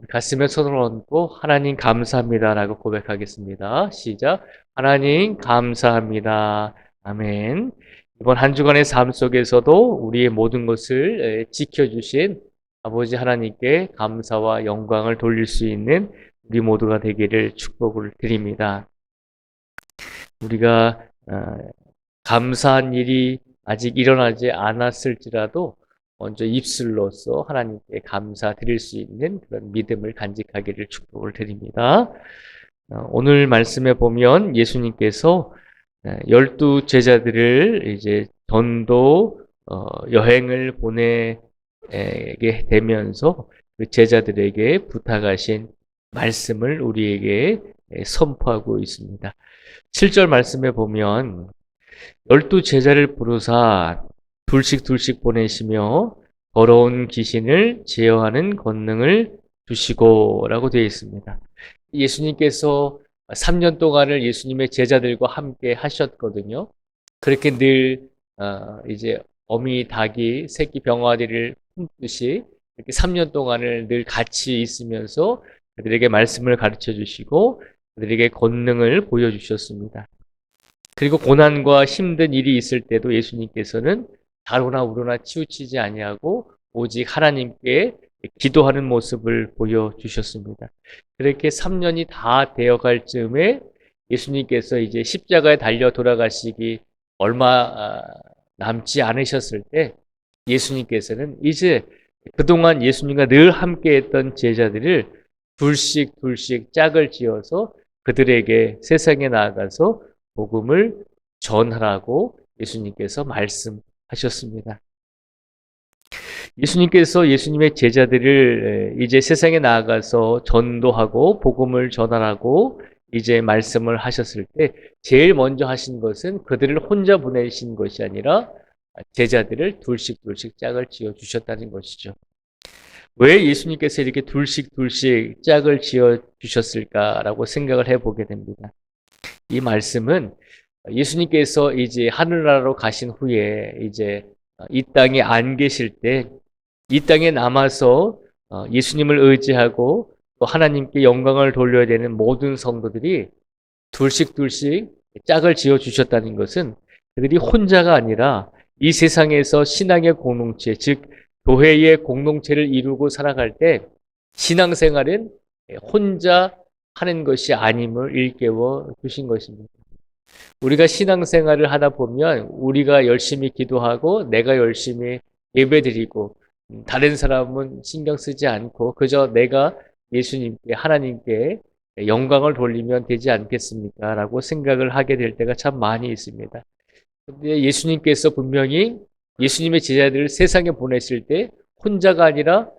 가슴에 손을 얹고 하나님 감사합니다라고 고백하겠습니다. 시작. 하나님 감사합니다. 아멘. 이번 한 주간의 삶 속에서도 우리의 모든 것을 지켜주신 아버지 하나님께 감사와 영광을 돌릴 수 있는 우리 모두가 되기를 축복을 드립니다. 우리가 감사한 일이 아직 일어나지 않았을지라도 먼저 입술로서 하나님께 감사드릴 수 있는 그런 믿음을 간직하기를 축복을 드립니다. 오늘 말씀에 보면 예수님께서 12 제자들을 이제 전도 여행을 보내게 되면서 그 제자들에게 부탁하신 말씀을 우리에게 선포하고 있습니다. 7절 말씀에 보면 12 제자를 부르사 둘씩 보내시며 더러운 귀신을 제어하는 권능을 주시고 라고 되어 있습니다. 예수님께서 3년 동안을 예수님의 제자들과 함께 하셨거든요. 그렇게 늘 이제 어미 닭이 새끼 병아리를 품듯이 이렇게 3년 동안을 늘 같이 있으면서 그들에게 말씀을 가르쳐 주시고 그들에게 권능을 보여주셨습니다. 그리고 고난과 힘든 일이 있을 때도 예수님께서는 다로나 우로나 치우치지 아니하고 오직 하나님께 기도하는 모습을 보여주셨습니다. 그렇게 3년이 다 되어갈 즈음에 예수님께서 이제 십자가에 달려 돌아가시기 얼마 남지 않으셨을 때 예수님께서는 이제 그동안 예수님과 늘 함께했던 제자들을 둘씩 짝을 지어서 그들에게 세상에 나아가서 복음을 전하라고 예수님께서 말씀하셨습니다. 예수님께서 예수님의 제자들을 이제 세상에 나아가서 전도하고 복음을 전하라고 이제 말씀을 하셨을 때 제일 먼저 하신 것은 그들을 혼자 보내신 것이 아니라 제자들을 둘씩 짝을 지어 주셨다는 것이죠. 왜 예수님께서 이렇게 둘씩 짝을 지어 주셨을까라고 생각을 해보게 됩니다. 이 말씀은 예수님께서 이제 하늘나라로 가신 후에 이제 이 땅에 안 계실 때 이 땅에 남아서 예수님을 의지하고 또 하나님께 영광을 돌려야 되는 모든 성도들이 둘씩 짝을 지어 주셨다는 것은 그들이 혼자가 아니라 이 세상에서 신앙의 공동체, 즉 교회의 공동체를 이루고 살아갈 때 신앙생활은 혼자 하는 것이 아님을 일깨워 주신 것입니다. 우리가 신앙생활을 하다 보면 우리가 열심히 기도하고 내가 열심히 예배드리고 다른 사람은 신경 쓰지 않고 그저 내가 예수님께 하나님께 영광을 돌리면 되지 않겠습니까? 라고 생각을 하게 될 때가 참 많이 있습니다. 근데 예수님께서 분명히 예수님의 제자들을 세상에 보내실 때 혼자가 아니라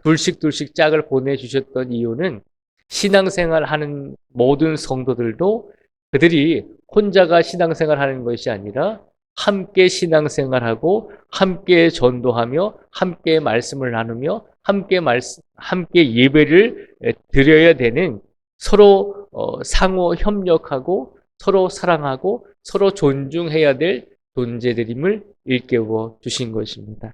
둘씩 짝을 보내주셨던 이유는 신앙생활 하는 모든 성도들도 그들이 혼자가 신앙생활 하는 것이 아니라 함께 신앙생활하고 함께 전도하며 함께 말씀을 나누며 함께 예배를 드려야 되는 서로 상호 협력하고 서로 사랑하고 서로 존중해야 될 존재들임을 일깨워 주신 것입니다.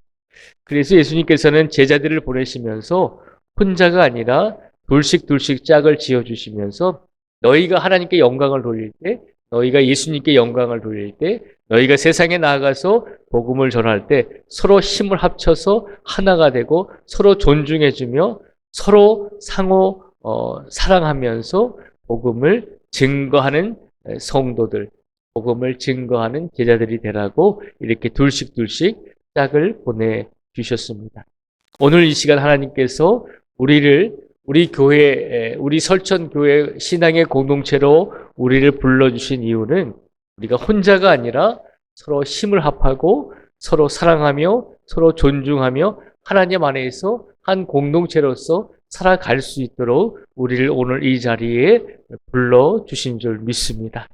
그래서 예수님께서는 제자들을 보내시면서 혼자가 아니라 둘씩 짝을 지어 주시면서 너희가 하나님께 영광을 돌릴 때, 너희가 예수님께 영광을 돌릴 때, 너희가 세상에 나아가서 복음을 전할 때 서로 힘을 합쳐서 하나가 되고 서로 존중해주며 서로 상호 사랑하면서 복음을 증거하는 성도들, 복음을 증거하는 제자들이 되라고 이렇게 둘씩 짝을 보내주셨습니다. 오늘 이 시간 하나님께서 우리 교회, 우리 설천교회 신앙의 공동체로 우리를 불러주신 이유는 우리가 혼자가 아니라 서로 힘을 합하고 서로 사랑하며 서로 존중하며 하나님 안에서 한 공동체로서 살아갈 수 있도록 우리를 오늘 이 자리에 불러주신 줄 믿습니다.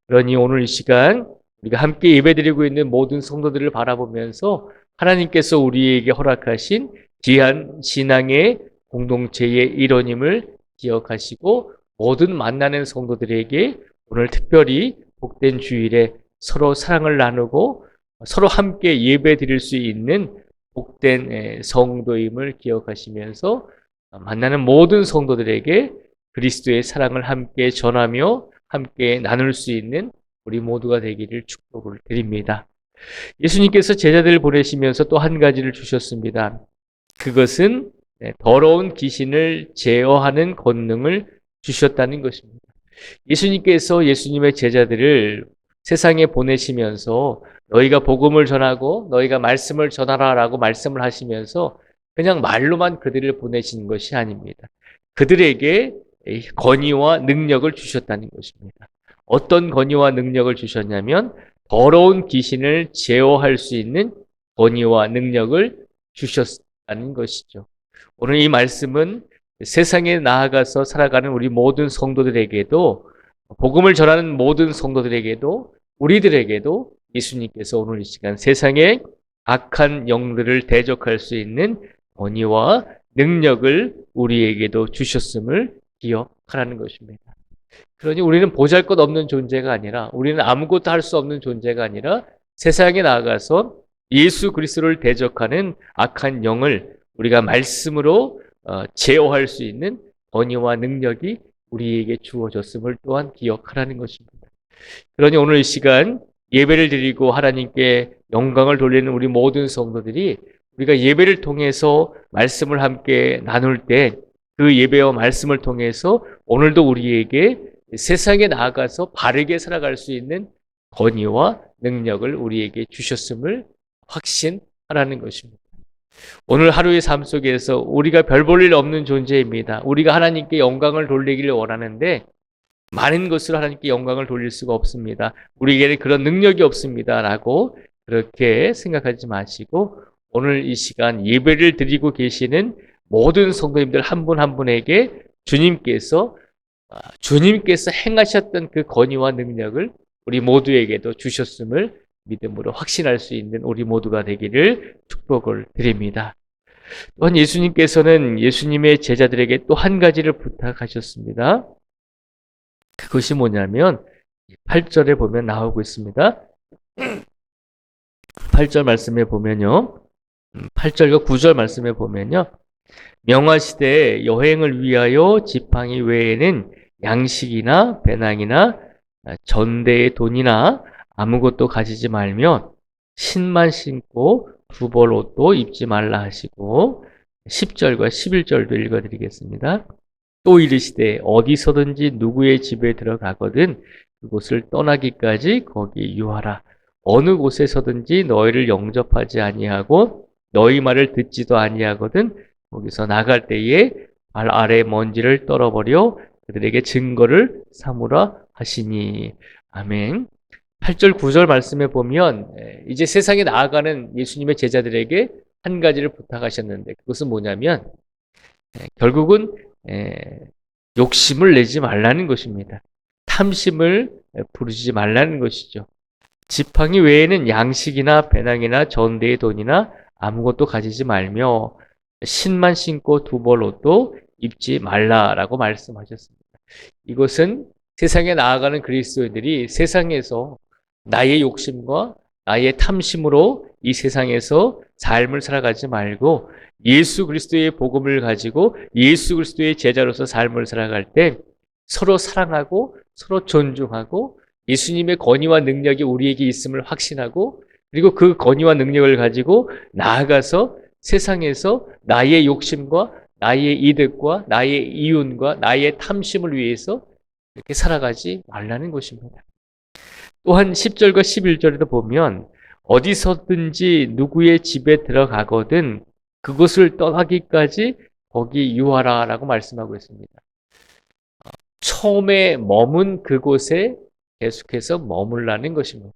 그러니 오늘 이 시간 우리가 함께 예배드리고 있는 모든 성도들을 바라보면서 하나님께서 우리에게 허락하신 귀한 신앙의 공동체의 일원임을 기억하시고 모든 만나는 성도들에게 오늘 특별히 복된 주일에 서로 사랑을 나누고 서로 함께 예배 드릴 수 있는 복된 성도임을 기억하시면서 만나는 모든 성도들에게 그리스도의 사랑을 함께 전하며 함께 나눌 수 있는 우리 모두가 되기를 축복을 드립니다. 예수님께서 제자들을 보내시면서 또 한 가지를 주셨습니다. 그것은 더러운 귀신을 제어하는 권능을 주셨다는 것입니다. 예수님께서 예수님의 제자들을 세상에 보내시면서 너희가 복음을 전하고 너희가 말씀을 전하라라고 말씀을 하시면서 그냥 말로만 그들을 보내신 것이 아닙니다. 그들에게 권위와 능력을 주셨다는 것입니다. 어떤 권위와 능력을 주셨냐면 더러운 귀신을 제어할 수 있는 권위와 능력을 주셨다는 것이죠. 오늘 이 말씀은 세상에 나아가서 살아가는 우리 모든 성도들에게도 복음을 전하는 모든 성도들에게도 우리들에게도 예수님께서 오늘 이 시간 세상의 악한 영들을 대적할 수 있는 권위와 능력을 우리에게도 주셨음을 기억하라는 것입니다. 그러니 우리는 보잘것없는 존재가 아니라 우리는 아무것도 할 수 없는 존재가 아니라 세상에 나아가서 예수 그리스도를 대적하는 악한 영을 우리가 말씀으로 제어할 수 있는 권위와 능력이 우리에게 주어졌음을 또한 기억하라는 것입니다. 그러니 오늘 이 시간 예배를 드리고 하나님께 영광을 돌리는 우리 모든 성도들이 우리가 예배를 통해서 말씀을 함께 나눌 때 그 예배와 말씀을 통해서 오늘도 우리에게 세상에 나아가서 바르게 살아갈 수 있는 권위와 능력을 우리에게 주셨음을 확신하라는 것입니다. 오늘 하루의 삶 속에서 우리가 별 볼 일 없는 존재입니다. 우리가 하나님께 영광을 돌리기를 원하는데 많은 것으로 하나님께 영광을 돌릴 수가 없습니다. 우리에게는 그런 능력이 없습니다. 라고 그렇게 생각하지 마시고 오늘 이 시간 예배를 드리고 계시는 모든 성도님들 한 분 한 분에게 주님께서 행하셨던 그 권위와 능력을 우리 모두에게도 주셨음을 믿음으로 확신할 수 있는 우리 모두가 되기를 축복을 드립니다. 또한 예수님께서는 예수님의 제자들에게 또 한 가지를 부탁하셨습니다. 그것이 뭐냐면 8절에 보면 나오고 있습니다. 8절 말씀에 보면요. 8절과 9절 말씀에 보면요. 명화시대에 여행을 위하여 지팡이 외에는 양식이나 배낭이나 전대의 돈이나 아무것도 가지지 말며 신만 신고 두 벌 옷도 입지 말라 하시고 10절과 11절도 읽어드리겠습니다. 또 이르시되 어디서든지 누구의 집에 들어가거든 그곳을 떠나기까지 거기 유하라. 어느 곳에서든지 너희를 영접하지 아니하고 너희 말을 듣지도 아니하거든 거기서 나갈 때에 발 아래 먼지를 떨어버려 그들에게 증거를 삼으라 하시니. 아멘. 8절 9절 말씀에 보면 이제 세상에 나아가는 예수님의 제자들에게 한 가지를 부탁하셨는데 그것은 뭐냐면 결국은 욕심을 내지 말라는 것입니다. 탐심을 부르지 말라는 것이죠. 지팡이 외에는 양식이나 배낭이나 전대의 돈이나 아무것도 가지지 말며 신만 신고 두 벌 옷도 입지 말라라고 말씀하셨습니다. 이것은 세상에 나아가는 그리스도인들이 세상에서 나의 욕심과 나의 탐심으로 이 세상에서 삶을 살아가지 말고 예수 그리스도의 복음을 가지고 예수 그리스도의 제자로서 삶을 살아갈 때 서로 사랑하고 서로 존중하고 예수님의 권위와 능력이 우리에게 있음을 확신하고 그리고 그 권위와 능력을 가지고 나아가서 세상에서 나의 욕심과 나의 이득과 나의 이윤과 나의 탐심을 위해서 이렇게 살아가지 말라는 것입니다. 또한 10절과 11절에도 보면 어디서든지 누구의 집에 들어가거든 그곳을 떠나기까지 거기 유하라 라고 말씀하고 있습니다. 처음에 머문 그곳에 계속해서 머물라는 것입니다.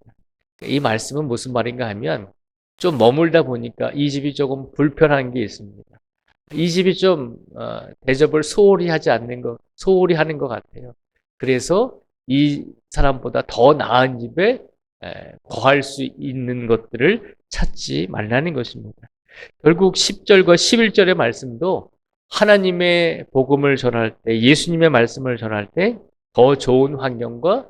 이 말씀은 무슨 말인가 하면 좀 머물다 보니까 이 집이 조금 불편한 게 있습니다. 이 집이 좀 대접을 소홀히 하는 것 같아요. 그래서 이 사람보다 더 나은 집에 거할 수 있는 것들을 찾지 말라는 것입니다. 결국 10절과 11절의 말씀도 하나님의 복음을 전할 때, 예수님의 말씀을 전할 때 더 좋은 환경과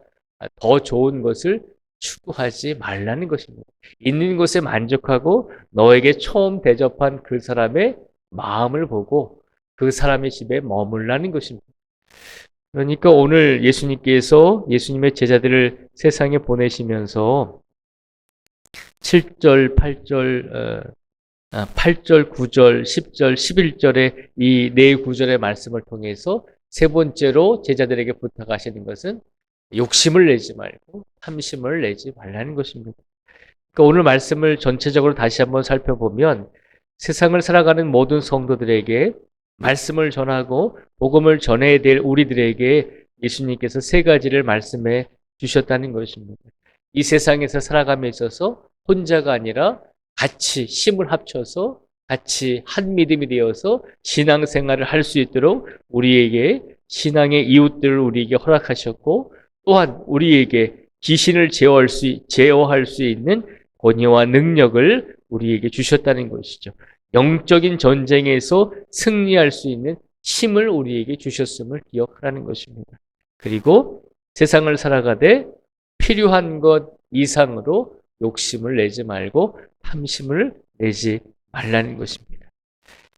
더 좋은 것을 추구하지 말라는 것입니다. 있는 것에 만족하고 너에게 처음 대접한 그 사람의 마음을 보고 그 사람의 집에 머물라는 것입니다. 그러니까 오늘 예수님께서 예수님의 제자들을 세상에 보내시면서 7절, 8절, 9절, 10절, 11절의 이 네 구절의 말씀을 통해서 세 번째로 제자들에게 부탁하시는 것은 욕심을 내지 말고 탐심을 내지 말라는 것입니다. 그러니까 오늘 말씀을 전체적으로 다시 한번 살펴보면 세상을 살아가는 모든 성도들에게 말씀을 전하고 복음을 전해야 될 우리들에게 예수님께서 세 가지를 말씀해 주셨다는 것입니다. 이 세상에서 살아감에 있어서 혼자가 아니라 같이 힘을 합쳐서 같이 한 믿음이 되어서 신앙생활을 할 수 있도록 우리에게 신앙의 이웃들을 우리에게 허락하셨고 또한 우리에게 귀신을 제어할 수 있는 권위와 능력을 우리에게 주셨다는 것이죠. 영적인 전쟁에서 승리할 수 있는 힘을 우리에게 주셨음을 기억하라는 것입니다. 그리고 세상을 살아가되 필요한 것 이상으로 욕심을 내지 말고 탐심을 내지 말라는 것입니다.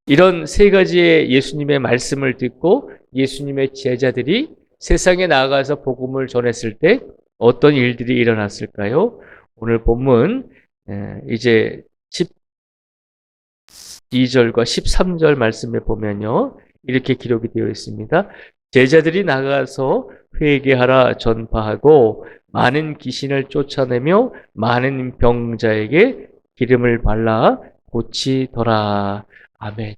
이런 세 가지의 예수님의 말씀을 듣고 예수님의 제자들이 세상에 나가서 복음을 전했을 때 어떤 일들이 일어났을까요? 오늘 본문 이제 12절과 13절 말씀에 보면요. 이렇게 기록이 되어 있습니다. 제자들이 나가서 회개하라 전파하고 많은 귀신을 쫓아내며 많은 병자에게 기름을 발라 고치더라. 아멘.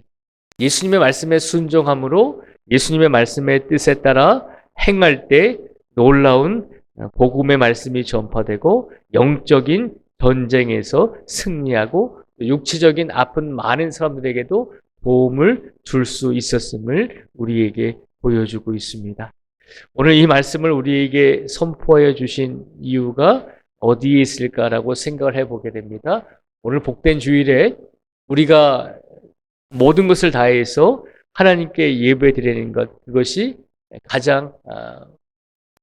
예수님의 말씀에 순종함으로 예수님의 말씀의 뜻에 따라 행할 때 놀라운 복음의 말씀이 전파되고 영적인 전쟁에서 승리하고 육체적인 아픈 많은 사람들에게도 도움을 줄 수 있었음을 우리에게 보여주고 있습니다. 오늘 이 말씀을 우리에게 선포하여 주신 이유가 어디에 있을까라고 생각을 해보게 됩니다. 오늘 복된 주일에 우리가 모든 것을 다해서 하나님께 예배드리는 것, 그것이 가장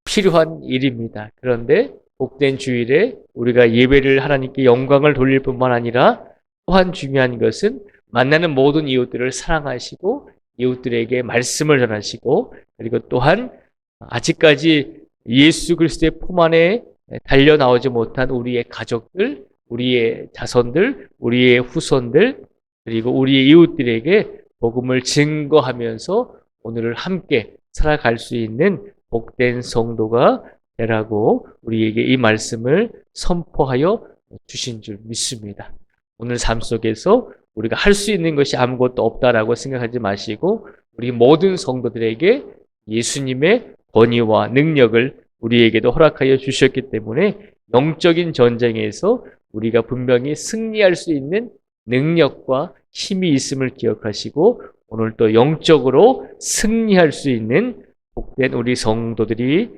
필요한 일입니다. 그런데 복된 주일에 우리가 예배를 하나님께 영광을 돌릴 뿐만 아니라 또한 중요한 것은 만나는 모든 이웃들을 사랑하시고 이웃들에게 말씀을 전하시고 그리고 또한 아직까지 예수 그리스도의 품 안에 달려 나오지 못한 우리의 가족들, 우리의 자손들, 우리의 후손들 그리고 우리의 이웃들에게 복음을 증거하면서 오늘을 함께 살아갈 수 있는 복된 성도가 되라고 우리에게 이 말씀을 선포하여 주신 줄 믿습니다. 오늘 삶 속에서 우리가 할 수 있는 것이 아무것도 없다라고 생각하지 마시고 우리 모든 성도들에게 예수님의 권위와 능력을 우리에게도 허락하여 주셨기 때문에 영적인 전쟁에서 우리가 분명히 승리할 수 있는 능력과 힘이 있음을 기억하시고 오늘 또 영적으로 승리할 수 있는 복된 우리 성도들이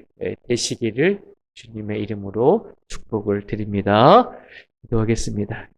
되시기를 주님의 이름으로 축복을 드립니다. 기도하겠습니다.